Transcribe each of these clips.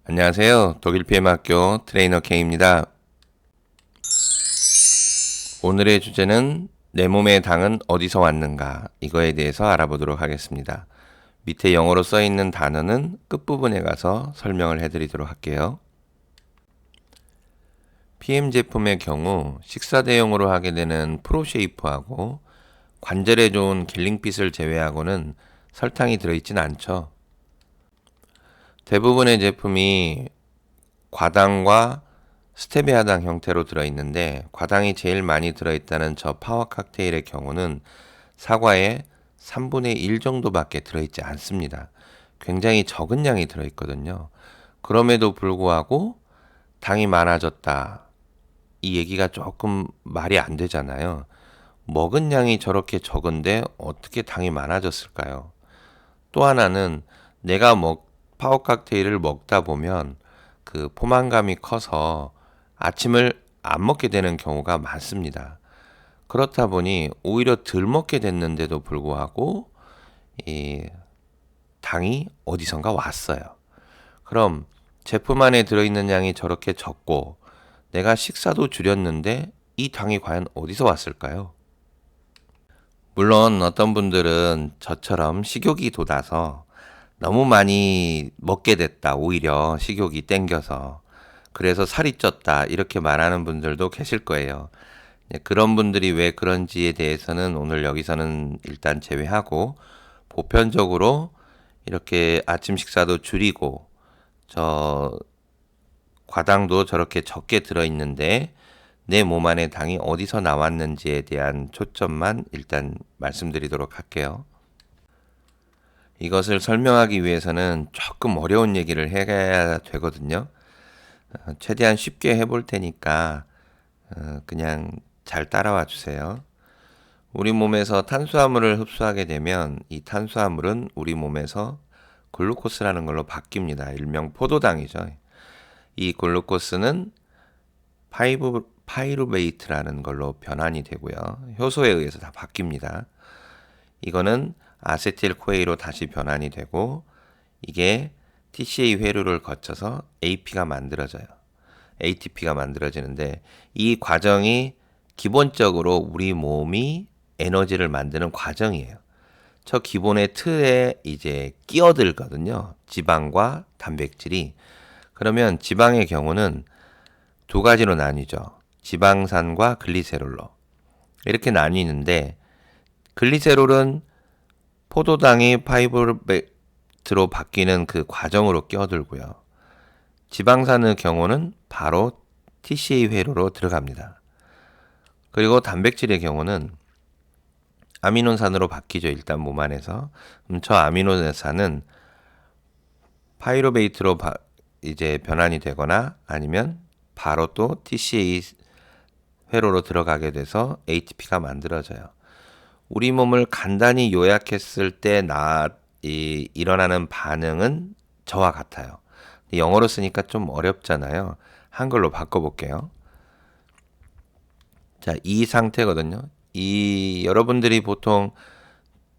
안녕하세요. 독일 PM학교 트레이너 K입니다. 오늘의 주제는 내 몸의 당은 어디서 왔는가 이거에 대해서 알아보도록 하겠습니다. 밑에 영어로 써 있는 단어는 끝부분에 가서 설명을 해드리도록 할게요. PM 제품의 경우 식사 대용으로 하게 되는 프로쉐이프하고 관절에 좋은 겔링핏을 제외하고는 설탕이 들어있진 않죠. 대부분의 제품이 과당과 스테비아당 형태로 들어있는데 과당이 제일 많이 들어있다는 저 파워 칵테일의 경우는 사과의 3분의 1 정도밖에 들어있지 않습니다. 굉장히 적은 양이 들어있거든요. 그럼에도 불구하고 당이 많아졌다. 이 얘기가 조금 말이 안 되잖아요. 먹은 양이 저렇게 적은데 어떻게 당이 많아졌을까요? 또 하나는 내가 파워 칵테일을 먹다 보면 그 포만감이 커서 아침을 안 먹게 되는 경우가 많습니다. 그렇다 보니 오히려 덜 먹게 됐는데도 불구하고 이 당이 어디선가 왔어요. 그럼 제품 안에 들어있는 양이 저렇게 적고 내가 식사도 줄였는데 이 당이 과연 어디서 왔을까요? 물론 어떤 분들은 저처럼 식욕이 돋아서 너무 많이 먹게 됐다. 오히려 식욕이 땡겨서. 그래서 살이 쪘다. 이렇게 말하는 분들도 계실 거예요. 그런 분들이 왜 그런지에 대해서는 오늘 여기서는 일단 제외하고 보편적으로 이렇게 아침 식사도 줄이고 저 과당도 저렇게 적게 들어있는데 내 몸 안에 당이 어디서 나왔는지에 대한 초점만 일단 말씀드리도록 할게요. 이것을 설명하기 위해서는 조금 어려운 얘기를 해야 되거든요. 최대한 쉽게 해볼 테니까 그냥 잘 따라와 주세요. 우리 몸에서 탄수화물을 흡수하게 되면 이 탄수화물은 우리 몸에서 글루코스라는 걸로 바뀝니다. 일명 포도당이죠. 이 글루코스는 파이루베이트라는 걸로 변환이 되고요. 효소에 의해서 다 바뀝니다. 이거는 아세틸코에로 다시 변환이 되고 이게 TCA 회로를 거쳐서 AP가 만들어져요. ATP가 만들어지는데 이 과정이 기본적으로 우리 몸이 에너지를 만드는 과정이에요. 저 기본의 틀에 이제 끼어들거든요. 지방과 단백질이. 그러면 지방의 경우는 두 가지로 나뉘죠. 지방산과 글리세롤로. 이렇게 나뉘는데 글리세롤은 포도당이 파이브로베트로 바뀌는 그 과정으로 끼어들고요. 지방산의 경우는 바로 TCA 회로로 들어갑니다. 그리고 단백질의 경우는 아미노산으로 바뀌죠. 일단 몸 안에서. 저 아미노산은 파이로베이트로 이제 변환이 되거나 아니면 바로 또 TCA 회로로 들어가게 돼서 ATP가 만들어져요. 우리 몸을 간단히 요약했을 때 일어나는 반응은 저와 같아요. 영어로 쓰니까 좀 어렵잖아요. 한글로 바꿔볼게요. 자, 이 상태거든요. 여러분들이 보통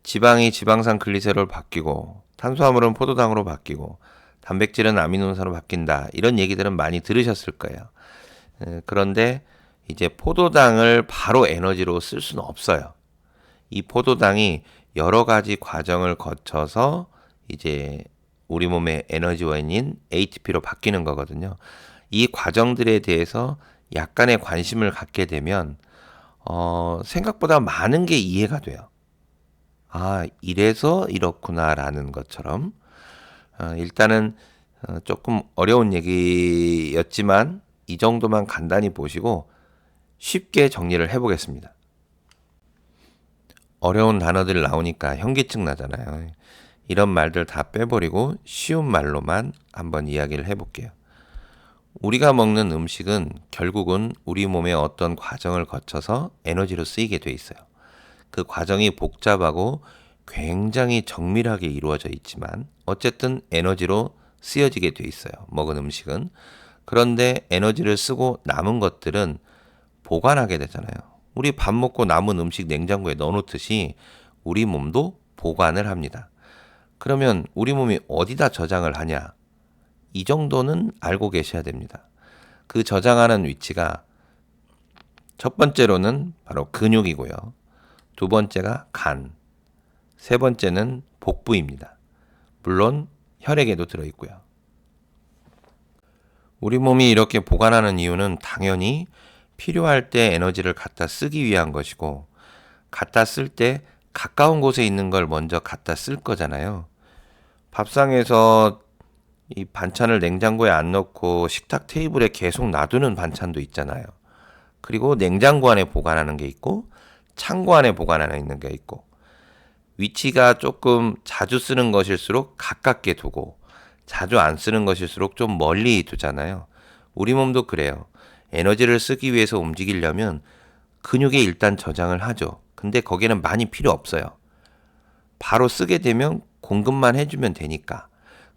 지방이 지방산 글리세롤로 바뀌고 탄수화물은 포도당으로 바뀌고 단백질은 아미노산으로 바뀐다. 이런 얘기들은 많이 들으셨을 거예요. 그런데 이제 포도당을 바로 에너지로 쓸 수는 없어요. 이 포도당이 여러 가지 과정을 거쳐서 이제 우리 몸의 에너지원인 ATP로 바뀌는 거거든요. 이 과정들에 대해서 약간의 관심을 갖게 되면 생각보다 많은 게 이해가 돼요. 아, 이래서 이렇구나라는 것처럼 일단은 조금 어려운 얘기였지만 이 정도만 간단히 보시고 쉽게 정리를 해보겠습니다. 어려운 단어들 나오니까 현기증 나잖아요. 이런 말들 다 빼버리고 쉬운 말로만 한번 이야기를 해볼게요. 우리가 먹는 음식은 결국은 우리 몸의 어떤 과정을 거쳐서 에너지로 쓰이게 돼 있어요. 그 과정이 복잡하고 굉장히 정밀하게 이루어져 있지만 어쨌든 에너지로 쓰여지게 돼 있어요. 먹은 음식은. 그런데 에너지를 쓰고 남은 것들은 보관하게 되잖아요. 우리 밥 먹고 남은 음식 냉장고에 넣어놓듯이 우리 몸도 보관을 합니다. 그러면 우리 몸이 어디다 저장을 하냐? 이 정도는 알고 계셔야 됩니다. 그 저장하는 위치가 첫 번째로는 바로 근육이고요. 두 번째가 간, 세 번째는 복부입니다. 물론 혈액에도 들어있고요. 우리 몸이 이렇게 보관하는 이유는 당연히 필요할 때 에너지를 갖다 쓰기 위한 것이고, 갖다 쓸 때 가까운 곳에 있는 걸 먼저 갖다 쓸 거잖아요. 밥상에서 이 반찬을 냉장고에 안 넣고 식탁 테이블에 계속 놔두는 반찬도 있잖아요. 그리고 냉장고 안에 보관하는 게 있고 창고 안에 보관하는 있는 게 있고, 위치가 조금 자주 쓰는 것일수록 가깝게 두고 자주 안 쓰는 것일수록 좀 멀리 두잖아요. 우리 몸도 그래요. 에너지를 쓰기 위해서 움직이려면 근육에 일단 저장을 하죠. 근데 거기는 많이 필요 없어요. 바로 쓰게 되면 공급만 해주면 되니까.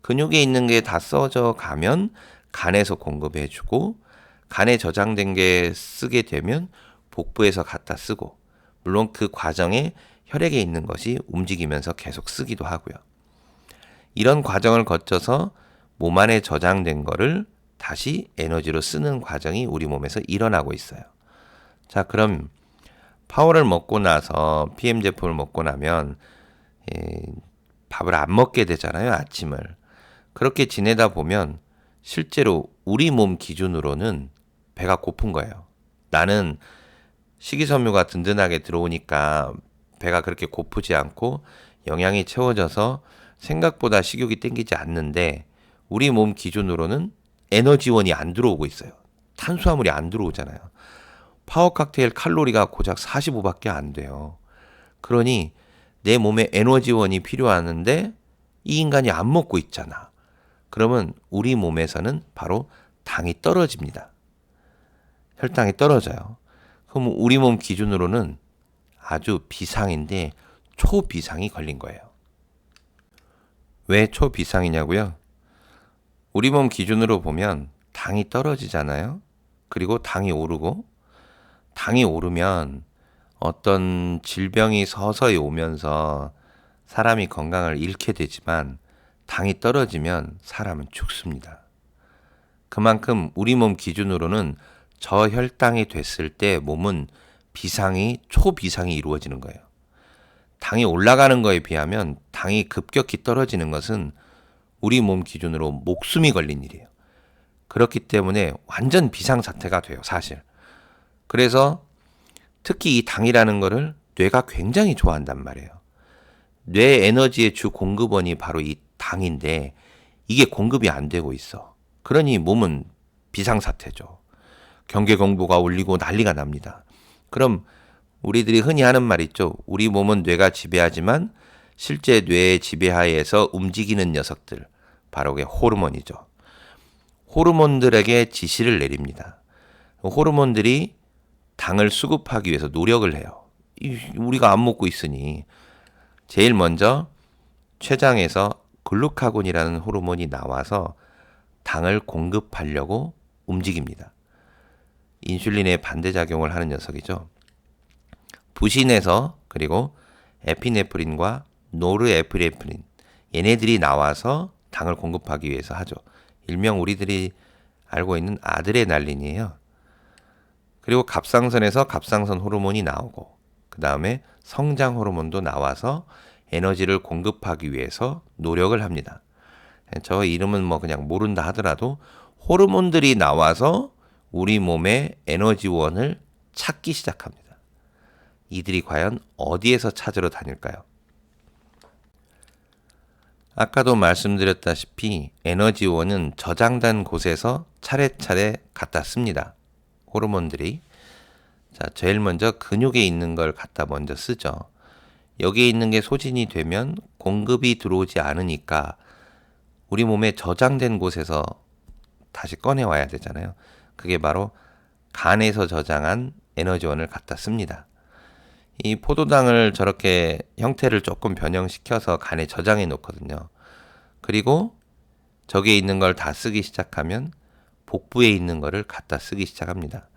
근육에 있는 게 다 써져 가면 간에서 공급해주고, 간에 저장된 게 쓰게 되면 복부에서 갖다 쓰고, 물론 그 과정에 혈액에 있는 것이 움직이면서 계속 쓰기도 하고요. 이런 과정을 거쳐서 몸 안에 저장된 거를 다시 에너지로 쓰는 과정이 우리 몸에서 일어나고 있어요. 자, 그럼 파워를 먹고 나서 PM 제품을 먹고 나면 밥을 안 먹게 되잖아요, 아침을. 그렇게 지내다 보면 실제로 우리 몸 기준으로는 배가 고픈 거예요. 나는 식이섬유가 든든하게 들어오니까 배가 그렇게 고프지 않고 영양이 채워져서 생각보다 식욕이 땡기지 않는데, 우리 몸 기준으로는 에너지원이 안 들어오고 있어요. 탄수화물이 안 들어오잖아요. 파워 칵테일 칼로리가 고작 45밖에 안 돼요. 그러니 내 몸에 에너지원이 필요하는데 이 인간이 안 먹고 있잖아. 그러면 우리 몸에서는 바로 당이 떨어집니다. 혈당이 떨어져요. 그럼 우리 몸 기준으로는 아주 비상인데 초비상이 걸린 거예요. 왜 초비상이냐고요? 우리 몸 기준으로 보면 당이 떨어지잖아요. 그리고 당이 오르고, 당이 오르면 어떤 질병이 서서히 오면서 사람이 건강을 잃게 되지만, 당이 떨어지면 사람은 죽습니다. 그만큼 우리 몸 기준으로는 저혈당이 됐을 때 몸은 비상이, 초비상이 이루어지는 거예요. 당이 올라가는 거에 비하면 당이 급격히 떨어지는 것은 우리 몸 기준으로 목숨이 걸린 일이에요. 그렇기 때문에 완전 비상사태가 돼요, 사실. 그래서 특히 이 당이라는 거를 뇌가 굉장히 좋아한단 말이에요. 뇌 에너지의 주 공급원이 바로 이 당인데 이게 공급이 안 되고 있어. 그러니 몸은 비상사태죠. 경계공보가 울리고 난리가 납니다. 그럼 우리들이 흔히 하는 말 있죠. 우리 몸은 뇌가 지배하지만 실제 뇌의 지배하에서 움직이는 녀석들, 바로 그게 호르몬이죠. 호르몬들에게 지시를 내립니다. 호르몬들이 당을 수급하기 위해서 노력을 해요. 우리가 안 먹고 있으니 제일 먼저 췌장에서 글루카곤이라는 호르몬이 나와서 당을 공급하려고 움직입니다. 인슐린에 반대작용을 하는 녀석이죠. 부신에서, 그리고 에피네프린과 노르에프네프린, 얘네들이 나와서 당을 공급하기 위해서 하죠. 일명 우리들이 알고 있는 아드레날린이에요. 그리고 갑상선에서 갑상선 호르몬이 나오고, 그 다음에 성장 호르몬도 나와서 에너지를 공급하기 위해서 노력을 합니다. 저 이름은 뭐 그냥 모른다 하더라도 호르몬들이 나와서 우리 몸의 에너지원을 찾기 시작합니다. 이들이 과연 어디에서 찾으러 다닐까요? 아까도 말씀드렸다시피 에너지원은 저장된 곳에서 차례차례 갖다 씁니다. 호르몬들이. 자, 제일 먼저 근육에 있는 걸 갖다 먼저 쓰죠. 여기에 있는 게 소진이 되면 공급이 들어오지 않으니까 우리 몸에 저장된 곳에서 다시 꺼내와야 되잖아요. 그게 바로 간에서 저장한 에너지원을 갖다 씁니다. 이 포도당을 저렇게 형태를 조금 변형시켜서 간에 저장해 놓거든요. 그리고 저기에 있는 걸 다 쓰기 시작하면 복부에 있는 거를 갖다 쓰기 시작합니다.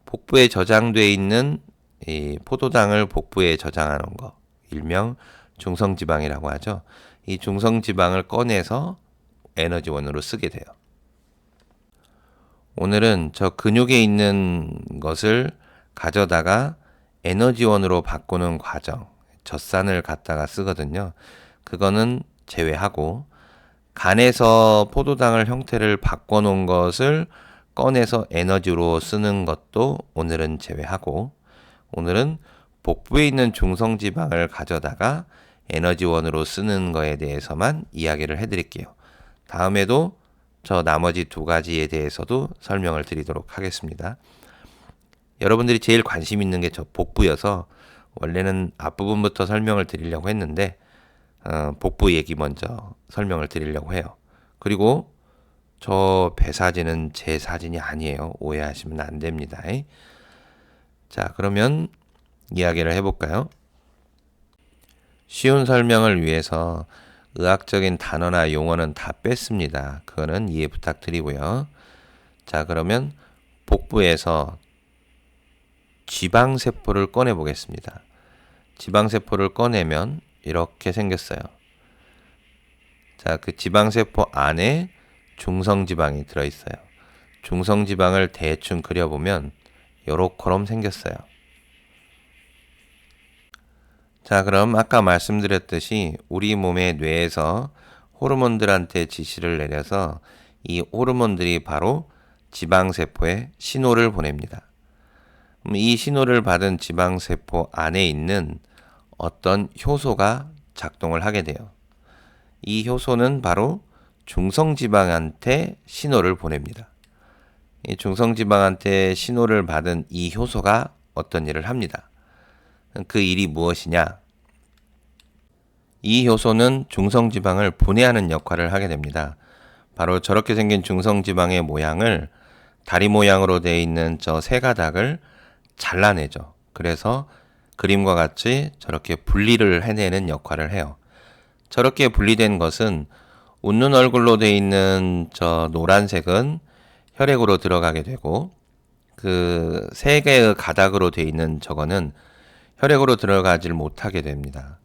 복부에 저장되어 있는 이 포도당을 복부에 저장해 놓은 거, 일명 중성지방이라고 하죠. 이 중성지방을 꺼내서 에너지원으로 쓰게 돼요. 오늘은 저 근육에 있는 것을 가져다가 에너지원으로 바꾸는 과정, 젖산을 갖다가 쓰거든요. 그거는 제외하고 간에서 포도당을 형태를 바꿔놓은 것을 꺼내서 에너지로 쓰는 것도 오늘은 제외하고 오늘은 복부에 있는 중성지방을 가져다가 에너지원으로 쓰는 거에 대해서만 이야기를 해드릴게요. 다음에도 저 나머지 두 가지에 대해서도 설명을 드리도록 하겠습니다. 여러분들이 제일 관심 있는 게 저 복부여서 원래는 앞부분부터 설명을 드리려고 했는데 복부 얘기 먼저 설명을 드리려고 해요. 그리고 저 배 사진은 제 사진이 아니에요. 오해하시면 안 됩니다. 자, 그러면 이야기를 해볼까요? 쉬운 설명을 위해서 의학적인 단어나 용어는 다 뺐습니다. 그거는 이해 부탁드리고요. 자, 그러면 복부에서 지방세포를 꺼내 보겠습니다. 지방세포를 꺼내면 이렇게 생겼어요. 자, 그 지방세포 안에 중성지방이 들어있어요. 중성지방을 대충 그려보면 요렇게럼 생겼어요. 자, 그럼 아까 말씀드렸듯이 우리 몸의 뇌에서 호르몬들한테 지시를 내려서 이 호르몬들이 바로 지방세포에 신호를 보냅니다. 이 신호를 받은 지방세포 안에 있는 어떤 효소가 작동을 하게 돼요. 이 효소는 바로 중성지방한테 신호를 보냅니다. 이 중성지방한테 신호를 받은 이 효소가 어떤 일을 합니다. 그 일이 무엇이냐? 이 효소는 중성지방을 분해하는 역할을 하게 됩니다. 바로 저렇게 생긴 중성지방의 모양을 다리 모양으로 되어 있는 저 세 가닥을 잘라내죠. 그래서 그림과 같이 저렇게 분리를 해내는 역할을 해요. 저렇게 분리된 것은 웃는 얼굴로 되어 있는 저 노란색은 혈액으로 들어가게 되고 그 세 개의 가닥으로 되어 있는 저거는 혈액으로 들어가질 못하게 됩니다.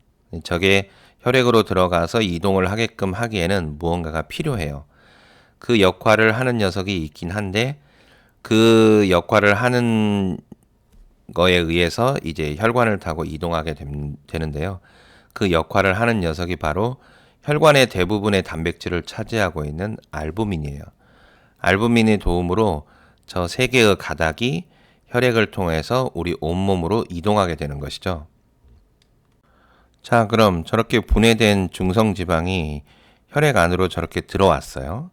저게 혈액으로 들어가서 이동을 하게끔 하기에는 무언가가 필요해요. 그 역할을 하는 녀석이 있긴 한데 그 역할을 하는 거에 의해서 이제 혈관을 타고 이동하게 되는데요. 그 역할을 하는 녀석이 바로 혈관의 대부분의 단백질을 차지하고 있는 알부민이에요. 알부민의 도움으로 저 세 개의 가닥이 혈액을 통해서 우리 온몸으로 이동하게 되는 것이죠. 자, 그럼 저렇게 분해된 중성지방이 혈액 안으로 저렇게 들어왔어요.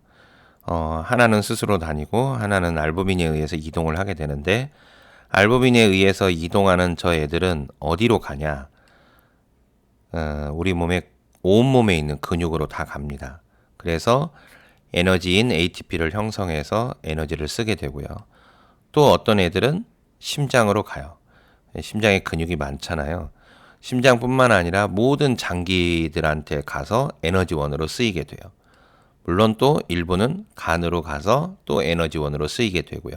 하나는 스스로 다니고 하나는 알부민에 의해서 이동을 하게 되는데 알부민에 의해서 이동하는 저 애들은 어디로 가냐? 우리 몸의 온몸에 있는 근육으로 다 갑니다. 그래서 에너지인 ATP를 형성해서 에너지를 쓰게 되고요. 또 어떤 애들은 심장으로 가요. 심장에 근육이 많잖아요. 심장뿐만 아니라 모든 장기들한테 가서 에너지원으로 쓰이게 돼요. 물론 또 일부는 간으로 가서 또 에너지원으로 쓰이게 되고요.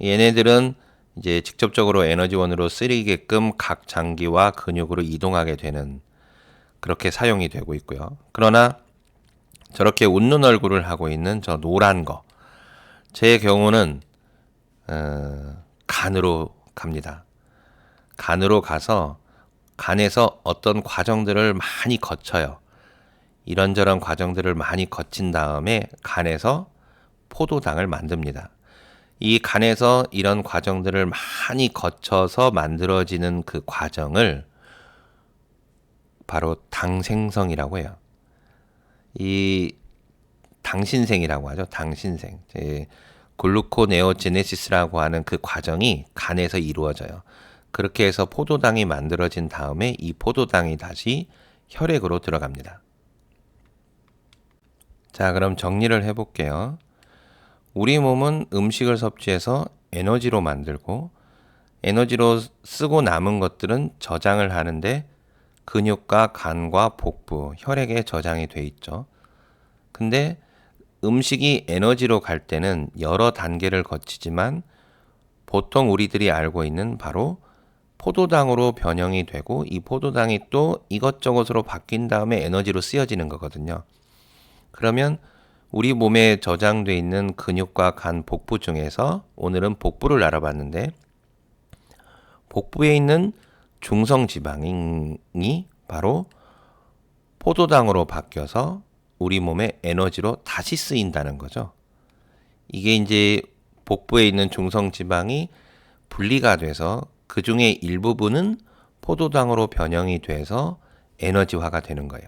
얘네들은 이제 직접적으로 에너지원으로 쓰이게끔 각 장기와 근육으로 이동하게 되는 그렇게 사용이 되고 있고요. 그러나 저렇게 웃는 얼굴을 하고 있는 저 노란 거, 제 경우는 간으로 갑니다. 간으로 가서 간에서 어떤 과정들을 많이 거쳐요. 이런저런 과정들을 많이 거친 다음에 간에서 포도당을 만듭니다. 이 간에서 이런 과정들을 많이 거쳐서 만들어지는 그 과정을 바로 당생성이라고 해요. 이 당신생이라고 하죠. 당신생. 글루코네오제네시스라고 하는 그 과정이 간에서 이루어져요. 그렇게 해서 포도당이 만들어진 다음에 이 포도당이 다시 혈액으로 들어갑니다. 자, 그럼 정리를 해볼게요. 우리 몸은 음식을 섭취해서 에너지로 만들고 에너지로 쓰고 남은 것들은 저장을 하는데 근육과 간과 복부, 혈액에 저장이 돼 있죠. 근데 음식이 에너지로 갈 때는 여러 단계를 거치지만 보통 우리들이 알고 있는 바로 포도당으로 변형이 되고 이 포도당이 또 이것저것으로 바뀐 다음에 에너지로 쓰여지는 거거든요. 그러면 우리 몸에 저장돼 있는 근육과 간, 복부 중에서 오늘은 복부를 알아봤는데, 복부에 있는 중성 지방이 바로 포도당으로 바뀌어서 우리 몸의 에너지로 다시 쓰인다는 거죠. 이게 이제 복부에 있는 중성 지방이 분리가 돼서 그 중에 일부분은 포도당으로 변형이 돼서 에너지화가 되는 거예요.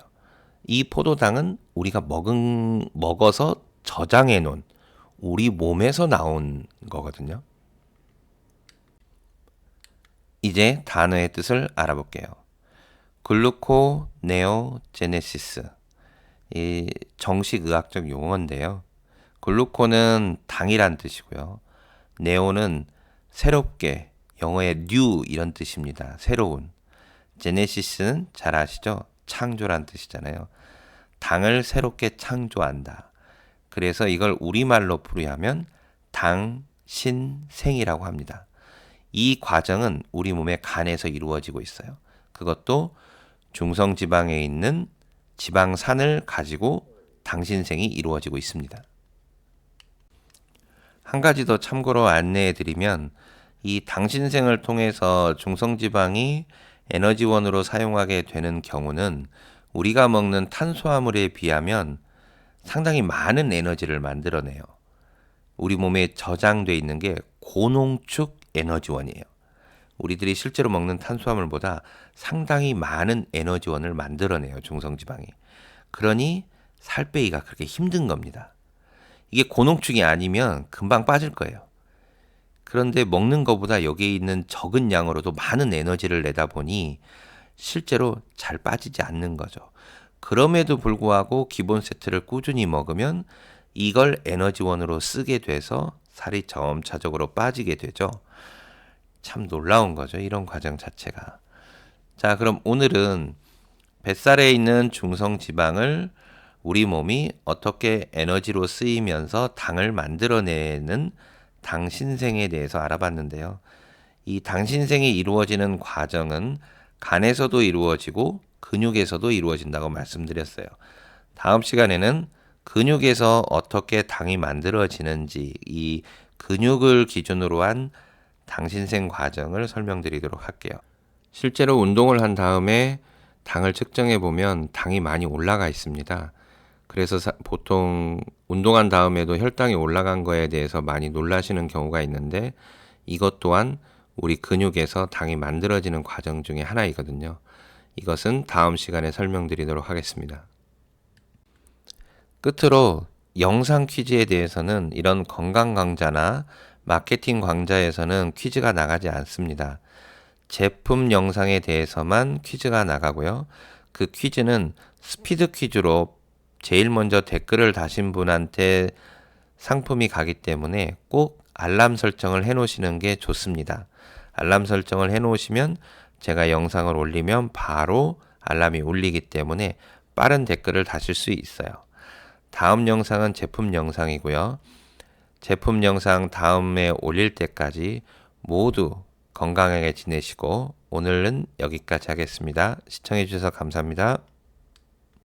이 포도당은 우리가 먹어서 저장해 놓은 우리 몸에서 나온 거거든요. 이제 단어의 뜻을 알아볼게요. 글루코네오제네시스. 이 정식 의학적 용어인데요. 글루코는 당이란 뜻이고요. 네오는 새롭게, 영어의 new 이런 뜻입니다. 새로운. 제네시스는 잘 아시죠? 창조란 뜻이잖아요. 당을 새롭게 창조한다. 그래서 이걸 우리말로 풀이하면 당신생이라고 합니다. 이 과정은 우리 몸의 간에서 이루어지고 있어요. 그것도 중성지방에 있는 지방산을 가지고 당신생이 이루어지고 있습니다. 한 가지 더 참고로 안내해 드리면, 이 당신생을 통해서 중성지방이 에너지원으로 사용하게 되는 경우는 우리가 먹는 탄수화물에 비하면 상당히 많은 에너지를 만들어내요. 우리 몸에 저장돼 있는 게 고농축 에너지원이에요. 우리들이 실제로 먹는 탄수화물보다 상당히 많은 에너지원을 만들어내요, 중성지방이. 그러니 살 빼기가 그렇게 힘든 겁니다. 이게 고농축이 아니면 금방 빠질 거예요. 그런데 먹는 것보다 여기에 있는 적은 양으로도 많은 에너지를 내다 보니 실제로 잘 빠지지 않는 거죠. 그럼에도 불구하고 기본 세트를 꾸준히 먹으면 이걸 에너지원으로 쓰게 돼서 살이 점차적으로 빠지게 되죠. 참 놀라운 거죠, 이런 과정 자체가. 자, 그럼 오늘은 뱃살에 있는 중성지방을 우리 몸이 어떻게 에너지로 쓰이면서 당을 만들어내는 당신생에 대해서 알아봤는데요. 이 당신생이 이루어지는 과정은 간에서도 이루어지고 근육에서도 이루어진다고 말씀드렸어요. 다음 시간에는 근육에서 어떻게 당이 만들어지는지, 이 근육을 기준으로 한 당신생 과정을 설명드리도록 할게요. 실제로 운동을 한 다음에 당을 측정해 보면 당이 많이 올라가 있습니다. 그래서 보통 운동한 다음에도 혈당이 올라간 거에 대해서 많이 놀라시는 경우가 있는데, 이것 또한 우리 근육에서 당이 만들어지는 과정 중에 하나이거든요. 이것은 다음 시간에 설명드리도록 하겠습니다. 끝으로 영상 퀴즈에 대해서는 이런 건강 강좌나 마케팅 강좌에서는 퀴즈가 나가지 않습니다. 제품 영상에 대해서만 퀴즈가 나가고요. 그 퀴즈는 스피드 퀴즈로 제일 먼저 댓글을 다신 분한테 상품이 가기 때문에 꼭 알람 설정을 해 놓으시는 게 좋습니다. 알람 설정을 해 놓으시면 제가 영상을 올리면 바로 알람이 울리기 때문에 빠른 댓글을 다실 수 있어요. 다음 영상은 제품 영상이고요. 제품 영상 다음에 올릴 때까지 모두 건강하게 지내시고 오늘은 여기까지 하겠습니다. 시청해 주셔서 감사합니다.